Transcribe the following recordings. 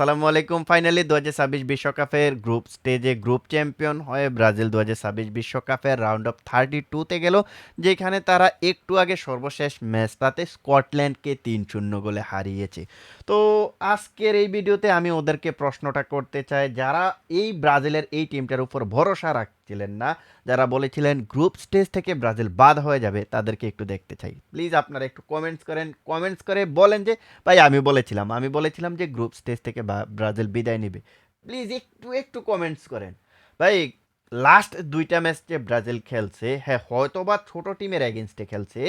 আসসালামু আলাইকুম। ফাইনালি ২০২৬ বিশ্বকাপের গ্রুপ স্টেজে গ্রুপ চ্যাম্পিয়ন হয়ে ব্রাজিল ২০২৬ বিশ্বকাপের রাউন্ড অফ 32 তে গেল, যেখানে তারা একটু আগে সর্বশেষ ম্যাচটাতে স্কটল্যান্ডকে ৩-০ গোলে হারিয়েছে। তো আজকের এই ভিডিওতে আমি ওদেরকে প্রশ্নটা করতে চাই, যারা এই ব্রাজিলের এই টিমটার উপর ভরসা রাখছিলেন না, যারা বলেছিলেন গ্রুপ স্টেজ থেকে ব্রাজিল বাদ হয়ে যাবে, তাদেরকে একটু দেখতে চাই। প্লিজ আপনারা একটু কমেন্টস করেন, কমেন্টস করে বলেন যে ভাই আমি বলেছিলাম যে গ্রুপ স্টেজ থেকে ব্রাজিল বিদায় নেবে। প্লিজ একটু একটু কমেন্টস করেন ভাই। লাস্ট দুইটা ম্যাচ যে ব্রাজিল খেলছে, হ্যাঁ হয়তো বা ছোট টিমের এগেনস্টে খেলছে,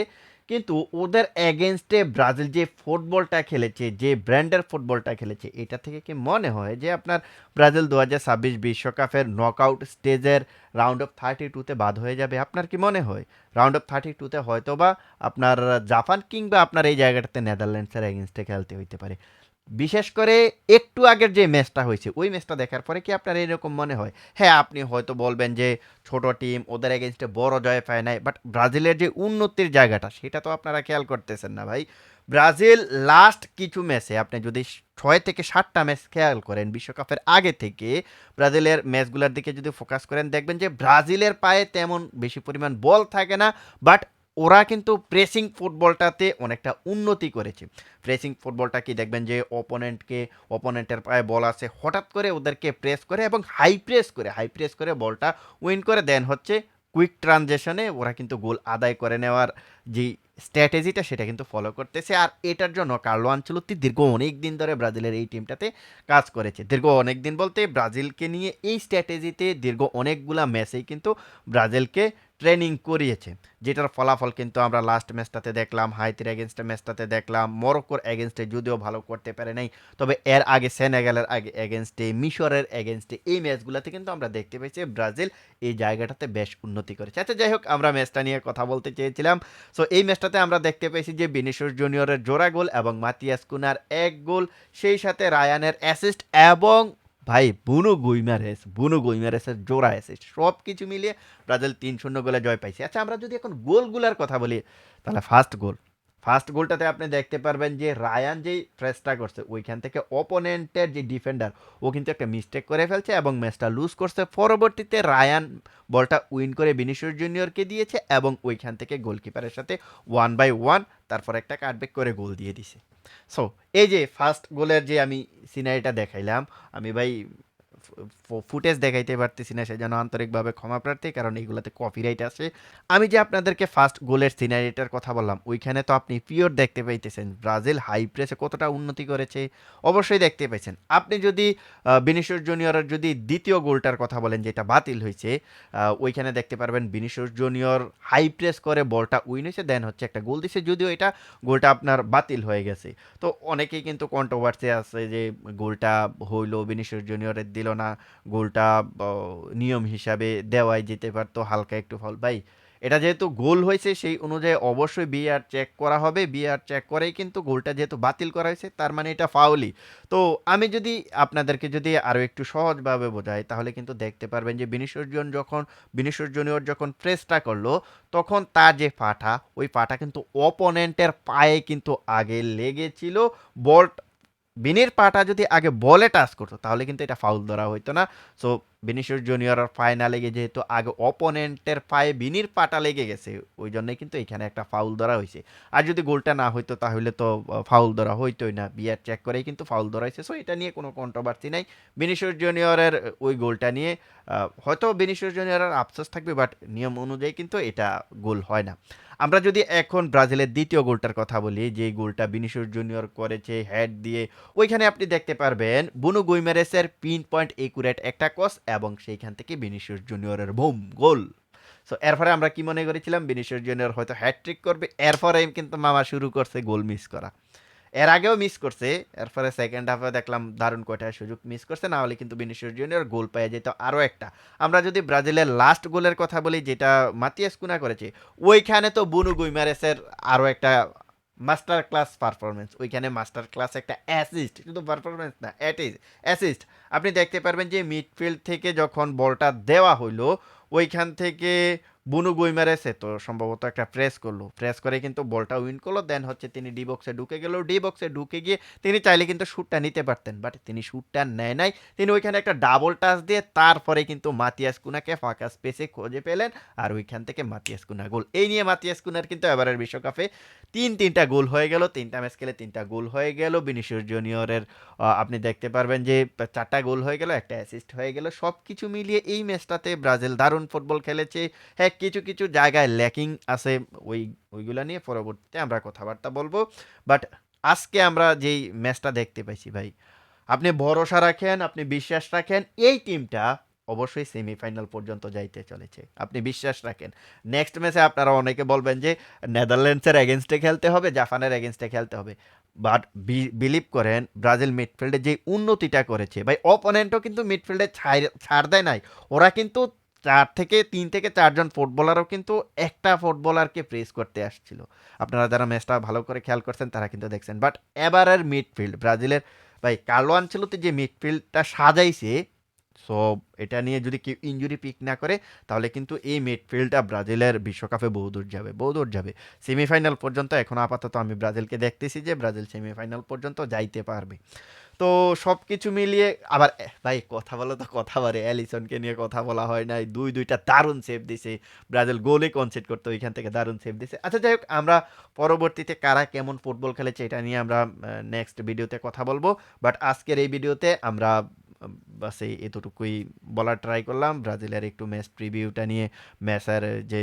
কিন্তু ওদের এগেনস্টে ব্রাজিল যে ফুটবলটা খেলেছে, যে ব্র্যান্ডের ফুটবলটা খেলেছে, এটা থেকে কি মনে হয় যে আপনার ব্রাজিল ২০২৬ বিশ্বকাপের নকআউট স্টেজের রাউন্ড অফ 32-তে বাদ হয়ে যাবে? আপনার কি মনে হয় রাউন্ড অফ 32-তে হয়তো বা আপনার জাপান কিংবা আপনার এই জায়গাটাতে নেদারল্যান্ডসের এগেনস্টে খেলতে হইতে পারে? বিশেষ করে একটু আগের যে ম্যাচটা হয়েছে, ওই ম্যাচটা দেখার পরে কি আপনার এরকম মনে হয়? হ্যাঁ, আপনি হয়তো বলবেন যে ছোট টিম, ওদের এগেনস্টে বড় জয় পায় নাই, বাট ব্রাজিলের যে উন্নতির জায়গাটা সেটা তো আপনারা খেয়াল করতেছেন না ভাই। ব্রাজিল লাস্ট কিছু ম্যাচে আপনি যদি 6 থেকে 7টা ম্যাচ খেয়াল করেন বিশ্বকাপের আগে থেকে, ব্রাজিলের ম্যাচগুলোর দিকে যদি ফোকাস করেন, দেখবেন যে ব্রাজিলের পায়ে তেমন বেশি পরিমাণ বল থাকে না, বাট ওরা কিন্তু প্রেসিং ফুটবলটাতে অনেকটা উন্নতি করেছে। প্রেসিং ফুটবলটা কি দেখবেন যে অপোনেন্টের পায়ে বল আছে, হঠাৎ করে ওদেরকে প্রেস করে এবং হাই প্রেস করে বলটা উইন করে দেন হচ্ছে কুইক ট্রানজেকশনে ওরা কিন্তু গোল আদায় করে নেওয়ার যে স্ট্র্যাটেজিটা, সেটা কিন্তু ফলো করতেছে। আর এটার জন্য কার্লো আনচেলত্তি দীর্ঘ অনেক দিন ধরে ব্রাজিলের এই টিমটাতে কাজ করেছে। দীর্ঘ অনেক দিন বলতে ব্রাজিলকে নিয়ে এই স্ট্র্যাটেজিতে দীর্ঘ অনেকগুলা ম্যাচেই কিন্তু ব্রাজিলকে ট্রেনিং করিয়েছে, যেটার ফলাফল কিন্তু আমরা লাস্ট ম্যাচটাতে দেখলাম, হাইতির এগেনস্টে ম্যাচটাতে দেখলাম, মরক্কোর এগেনস্টে যদিও ভালো করতে পারে নাই, তবে এর আগে সেনেগালের এগেনস্টে, মিশরের এগেনস্টে এই ম্যাচগুলোতে কিন্তু আমরা দেখতে পেয়েছি ব্রাজিল এই জায়গাটাতে বেশ উন্নতি করেছে। আচ্ছা যাই হোক, আমরা ম্যাচটা নিয়ে কথা বলতে চেয়েছিলাম। সো এই ম্যাচটাতে আমরা দেখতে পেয়েছি যে ভিনিসিয়াস জুনিয়রের জোড়া গোল এবং মাতিয়াস কুনার এক গোল, সেই সাথে রায়ানের অ্যাসিস্ট এবং ভাই বুনো গুইমারেসের জোড়া অ্যাসিস্ট, সব কিছু মিলিয়ে ব্রাজিল ৩-০ গোলে জয় পাইছে। আচ্ছা আমরা যদি এখন গোলগুলার কথা বলি, তাহলে ফার্স্ট গোলটাতে আপনি দেখতে পারবেন যে রায়ান যেই প্রেসটা করছে, ওইখান থেকে অপোনেন্টের যে ডিফেন্ডার, ও কিন্তু একটা মিস্টেক করে ফেলছে এবং ম্যাচটা লুজ করছে। পরবর্তীতে রায়ান বলটা উইন করে ভিনিসিয়াস জুনিয়রকে দিয়েছে এবং ওইখান থেকে গোলকিপারের সাথে 1-1 তারপর একটা কাটব্যাক করে গোল দিয়ে দিছে। সো এই যে ফার্স্ট গোলের যে আমি সিনারিটা দেখাইলাম, আমি ভাই ফুটেজ দেখাইতে পারতেছি না, সেজন্য আন্তরিকভাবে ক্ষমা প্রার্থী, কারণ এইগুলোতে কপিরাইট আছে। আমি যে আপনাদেরকে ফার্স্ট গোলের সিনারিটার কথা বললাম, ওইখানে তো আপনি পিওর দেখতে পাইতেছেন ব্রাজিল হাই প্রেসে কতটা উন্নতি করেছে, অবশ্যই দেখতে পাইছেন। আপনি যদি ভিনিসিয়াস জুনিয়রের যদি দ্বিতীয় গোলটার কথা বলেন, যেটা বাতিল হয়েছে, ওইখানে দেখতে পারবেন ভিনিসিয়াস জুনিয়র হাই প্রেস করে বলটা উইন হয়েছে, দেন হচ্ছে একটা গোল দিছে, যদিও এটা গোলটা আপনার বাতিল হয়ে গেছে। তো অনেকেই কিন্তু কন্ট্রোভার্সি আছে যে গোলটা হইলো ভিনিসিয়াস জুনিয়রের দিল না, গোলটা নিয়ম হিসাবে দেওয়াই যেতে পারতো, হালকা একটু ফল। ভাই এটা যেহেতু গোল হয়েছে, সেই অনুযায়ী অবশ্যই বিআর চেক করা হবে, বিআর চেক করেই কিন্তু গোলটা যেহেতু বাতিল করা হয়েছে, তার মানে এটা ফাউলই। তো আমি যদি আপনাদেরকে যদি আরও একটু সহজভাবে বোঝাই, তাহলে কিন্তু দেখতে পারবেন যে ভিনিসিয়াস জুনিয়র যখন প্রেসটা করলো, তখন তার যে পাটা, ওই পাটা কিন্তু অপোনেন্টের পায়ে কিন্তু আগে লেগেছিল। বল বিনির পাটা যদি আগে বলে টাচ করতো, তাহলে কিন্তু এটা ফাউল ধরা হইতো না। সো ভিনিসিয়াস জুনিয়রের পায়ে না লেগে, যেহেতু আগে অপোনেন্টের পায়ে বিনির পাটা লেগে গেছে, ওই জন্যই কিন্তু এখানে একটা ফাউল ধরা হয়েছে। আর যদি গোলটা না হইতো, তাহলে তো ফাউল ধরা হইতোই না, বিআর চেক করেই কিন্তু ফাউল ধরা হয়েছে। সো এটা নিয়ে কোনো কন্ট্রোভার্সি নাই। ভিনিসিয়াস জুনিয়রের ওই গোলটা নিয়ে হয়তো ভিনিসিয়াস জুনিয়রের আফসোস থাকবে, বাট নিয়ম অনুযায়ী কিন্তু এটা গোল হয় না। আমরা যদি এখন ব্রাজিলের দ্বিতীয় গোলটার কথা বলি, যে গোলটা ভিনিসিয়াস জুনিয়র করেছে হেড দিয়ে, ওইখানে আপনি দেখতে পারবেন বুনো গুইমারেসের পিন পয়েন্ট একুরেট একটা ক্রস এবং সেইখান থেকে ভিনিসিয়াস জুনিয়রের বুম গোল। সো এরপরে আমরা কি মনে করেছিলাম ভিনিসিয়াস জুনিয়র হয়তো হ্যাটট্রিক করবে, এরপরে কিন্তু মামা শুরু করছে গোল মিস করা। এর আগেও মিস করছে, এরপরে সেকেন্ড হাফে দেখলাম দারুণ কয়টা সুযোগ মিস করছে, না হলে কিন্তু ভিনিসিয়াস জুনিয়র গোল পেয়ে যেত আরও একটা। আমরা যদি ব্রাজিলের লাস্ট গোলের কথা বলি, যেটা মাতিয়াস কুনা করেছে, ওইখানে তো বুনো গুইমারেসের আরও একটা মাস্টার ক্লাস পারফরমেন্স, ওইখানে মাস্টার ক্লাস একটা অ্যাসিস্ট, শুধু পারফরমেন্স না, অ্যাসিস্ট। আপনি দেখতে পারবেন যে মিডফিল্ড থেকে যখন বলটা দেওয়া হইলো, ওইখান থেকে বুনু গুইমারেসে তো সম্ভবত একটা প্রেস করলো, প্রেস করে কিন্তু বলটা উইন করলো, দেন হচ্ছে তিনি ডি বক্সে ঢুকে গেল, ডি বক্সে ঢুকে গিয়ে তিনি চাইলে কিন্তু শ্যুটটা নিতে পারতেন, বাট তিনি শ্যুটটা নেয় নাই। তিনি ওইখানে একটা ডাবল টাচ দিয়ে তারপরে কিন্তু মাতিয়াস কুনাকে ফাঁকা স্পেসে খুঁজে পেলেন, আর ওইখান থেকে মাতিয়াস কুনা গোল। এই নিয়ে মাতিয়াস কুনার কিন্তু এবারের বিশ্বকাপে তিনটা গোল হয়ে গেল, তিনটা ম্যাচ খেলে তিনটা গোল হয়ে গেল। ভিনিসিয়াস জুনিয়রের আপনি দেখতে পারবেন যে চারটা গোল হয়ে গেল, একটা অ্যাসিস্ট হয়ে গেল। সব কিছু মিলিয়ে এই ম্যাচটাতে ব্রাজিল দারুণ ফুটবল খেলেছে। হ্যাঁ, কিছু কিছু জায়গায় ল্যাকিং আছে, ওই ওইগুলা নিয়ে পরবর্তীতে আমরা কথাবার্তা বলবো। বাট আজকে আমরা যেই ম্যাচটা দেখতে পাইছি ভাই, আপনি ভরসা রাখেন, আপনি বিশ্বাস রাখেন, এই টিমটা অবশ্যই সেমিফাইনাল পর্যন্ত যাইতে চলেছে, আপনি বিশ্বাস রাখেন। নেক্সট ম্যাচে আপনারা অনেকে বলবেন যে নেদারল্যান্ডসের এগেনস্টে খেলতে হবে, জাপানের এগেনস্টে খেলতে হবে, বাট বিলিভ করেন ব্রাজিল মিডফিল্ডে যে উন্নতিটা করেছে ভাই, অপোনেন্টও কিন্তু মিডফিল্ডে ছাড় দেয় নাই। ওরা কিন্তু 3 থেকে 4 জন ফুটবলারও কিন্তু একটা ফুটবলারকে প্রেস করতে আসছিল। আপনারা যারা ম্যাচটা ভালো করে খেয়াল করছেন তারা কিন্তু দেখছেন। বাট এবারের মিডফিল্ড ব্রাজিলের ভাই, কার্লো আনচেলত্তি যে মিডফিল্ডটা সাজাইছে, সো এটা নিয়ে যদি কেউ ইনজুরি পিক না করে তাহলে কিন্তু এই মিডফিল্ডটা ব্রাজিলের বিশ্বকাপে বহুদূর যাবে, বহুদূর যাবে। সেমিফাইনাল পর্যন্ত এখন আপাতত আমি ব্রাজিলকে দেখতেছি যে ব্রাজিল সেমিফাইনাল পর্যন্ত যাইতে পারবে। তো সব কিছু মিলিয়ে আবার ভাই কথা বলো তো কথা বাড়ে, অ্যালিসনকে নিয়ে কথা বলা হয় নাই, দুইটা দারুণ সেভ দিছে, ব্রাজিল গোলে কনসিড করতে ওইখান থেকে দারুণ সেভ দিছে। আচ্ছা যাই হোক, আমরা পরবর্তীতে কারা কেমন ফুটবল খেলেছে এটা নিয়ে আমরা নেক্সট ভিডিওতে কথা বলবো। বাট আজকের এই ভিডিওতে আমরা বাস এতটুকুই বলার ট্রাই করলাম, ব্রাজিলের একটু ম্যাচ প্রিভিউটা নিয়ে, ম্যাচের যে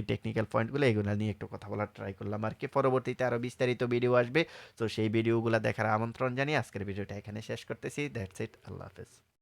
টেকনিক্যাল পয়েন্টগুলো এগুলো নিয়ে একটু কথা বলার ট্রাই করলাম আর কি। পরবর্তীতে আরও বিস্তারিত ভিডিও আসবে, তো সেই ভিডিওগুলো দেখার আমন্ত্রণ জানিয়ে আজকের ভিডিওটা এখানে শেষ করতেছি। দ্যাটস ইট, আল্লাহ হাফেজ।